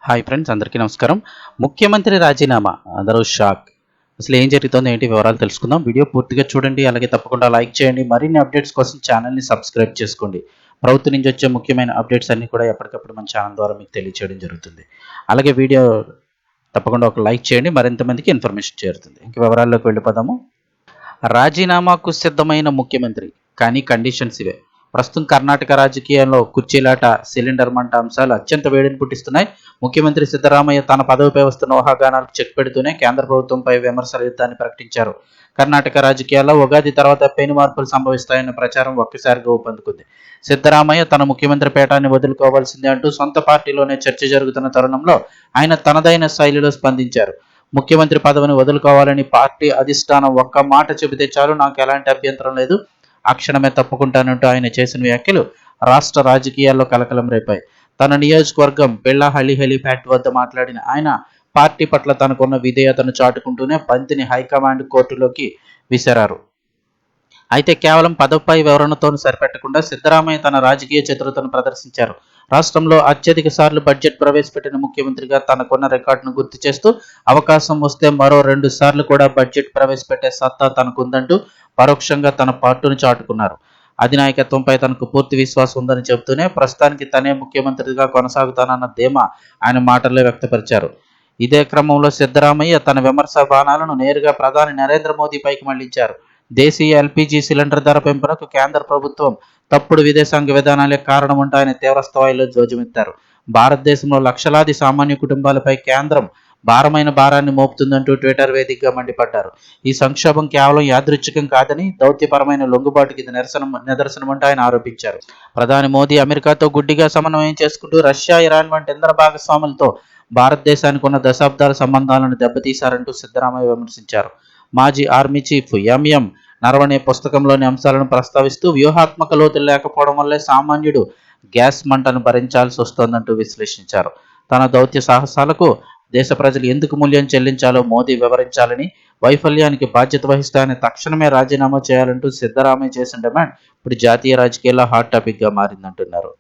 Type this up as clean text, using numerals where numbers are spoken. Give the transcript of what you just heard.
Hi friends, అందరికీ నమస్కారం. ముఖ్యమంత్రి రాజీనామా, అందరూ షాక్. అసలు ఏం జరుగుతుందో ఏంటి వివరాలు తెలుసుకుందాం. వీడియో పూర్తిగా చూడండి, అలాగే తప్పకుండా లైక్ చేయండి. మరిన్ని అప్డేట్స్ కోసం ఛానల్ని సబ్స్క్రైబ్ చేసుకోండి. ప్రభుత్వం నుంచి వచ్చే ముఖ్యమైన అప్డేట్స్ అన్ని కూడా ఎప్పటికప్పుడు మన ఛానల్ ద్వారా మీకు తెలియచేయడం జరుగుతుంది. అలాగే వీడియో తప్పకుండా ఒక లైక్ చేయండి, మరింత మందికి ఇన్ఫర్మేషన్ చేరుతుంది. ఇంక వివరాల్లోకి వెళ్ళిపోదాము. రాజీనామాకు సిద్ధమైన ముఖ్యమంత్రి, కానీ కండిషన్స్ ఇవే. ప్రస్తుతం కర్ణాటక రాజకీయాల్లో కుర్చీలాట, సిలిండర్ మంట అంశాలు అత్యంత వేడిని పుట్టిస్తున్నాయి. ముఖ్యమంత్రి సిద్ధరామయ్య తన పదవిపై వస్తున్న ఊహాగానాలకు చెక్ పెడుతూనే కేంద్ర ప్రభుత్వంపై విమర్శల యుద్ధాన్ని ప్రకటించారు. కర్ణాటక రాజకీయాల్లో ఉగాది తర్వాత పెను మార్పులు సంభవిస్తాయన్న ప్రచారం ఒక్కసారిగా ఊపందుకుంది. సిద్ధరామయ్య తన ముఖ్యమంత్రి పీఠాన్ని వదులుకోవాల్సిందే అంటూ సొంత పార్టీలోనే చర్చ జరుగుతున్న తరుణంలో ఆయన తనదైన శైలిలో స్పందించారు. ముఖ్యమంత్రి పదవిని వదులుకోవాలని పార్టీ అధిష్టానం ఒక్క మాట చెబితే చాలు, నాకు ఎలాంటి అభ్యంతరం లేదు, ఆ క్షణమే తప్పుకుంటానంటూ ఆయన చేసిన వ్యాఖ్యలు రాష్ట్ర రాజకీయాల్లో కలకలం రేపాయి. తన నియోజకవర్గం బెల్లాహళ్లి హెలీప్యాడ్ వద్ద మాట్లాడిన ఆయన పార్టీ పట్ల తనకున్న విధేయతను చాటుకుంటూనే బంతిని హైకమాండ్ కోర్టులోకి విసిరారు. అయితే కేవలం పదవిపై వివరణతో సరిపెట్టకుండా సిద్ధరామయ్య తన రాజకీయ చతురతను ప్రదర్శించారు. రాష్ట్రంలో అత్యధిక సార్లు బడ్జెట్ ప్రవేశపెట్టిన ముఖ్యమంత్రిగా తనకున్న రికార్డును గుర్తు చేస్తూ అవకాశం వస్తే మరో 2 సార్లు కూడా బడ్జెట్ ప్రవేశపెట్టే సత్తా తనకుందంటూ పరోక్షంగా తన పట్టును చాటుకున్నారు. అధినాయకత్వంపై తనకు పూర్తి విశ్వాసం ఉందని చెబుతూనే ప్రస్తుతానికి తనే ముఖ్యమంత్రిగా కొనసాగుతానన్న ధీమా ఆయన మాటల్లో వ్యక్తపరిచారు. ఇదే క్రమంలో సిద్ధరామయ్య తన విమర్శ బాణాలను నేరుగా ప్రధాని నరేంద్ర మోదీ పైకి మళ్లించారు. దేశీయ ఎల్పీజీ సిలిండర్ ధర పెంపునకు కేంద్ర ప్రభుత్వం తప్పుడు విదేశాంగ విధానాలే కారణమంటూ ఆయన తీవ్ర స్థాయిలో ధ్వజమెత్తారు. భారతదేశంలో లక్షలాది సామాన్య కుటుంబాలపై కేంద్రం భారాన్ని మోపుతుందంటూ ట్విట్టర్ వేదికగా మండిపడ్డారు. ఈ సంక్షోభం కేవలం యాదృచ్ఛికం కాదని, దౌత్యపరమైన లొంగుబాటుకి ఇది నిదర్శనమంటూ ఆయన ఆరోపించారు. ప్రధాని మోదీ అమెరికాతో గుడ్డిగా సమన్వయం చేసుకుంటూ రష్యా, ఇరాన్ వంటి ఇంధన భాగస్వాములతో భారతదేశానికి ఉన్న దశాబ్దాల సంబంధాలను దెబ్బతీశారంటూ సిద్ధరామయ్య విమర్శించారు. మాజీ ఆర్మీ చీఫ్ ఎంఎం నరవణే పుస్తకంలోని అంశాలను ప్రస్తావిస్తూ వ్యూహాత్మక లోతులు లేకపోవడం వల్లే సామాన్యుడు గ్యాస్ మంటను భరించాల్సి వస్తోందంటూ విశ్లేషించారు. తన దౌత్య సాహసాలకు దేశ ప్రజలు ఎందుకు మూల్యం చెల్లించాలో మోదీ వివరించాలని, వైఫల్యానికి బాధ్యత వహిస్తే ఆయన తక్షణమే రాజీనామా చేయాలంటూ సిద్ధరామయ్య చేసిన డిమాండ్ ఇప్పుడు జాతీయ రాజకీయాల్లో హాట్ టాపిక్గా మారిందంటున్నారు.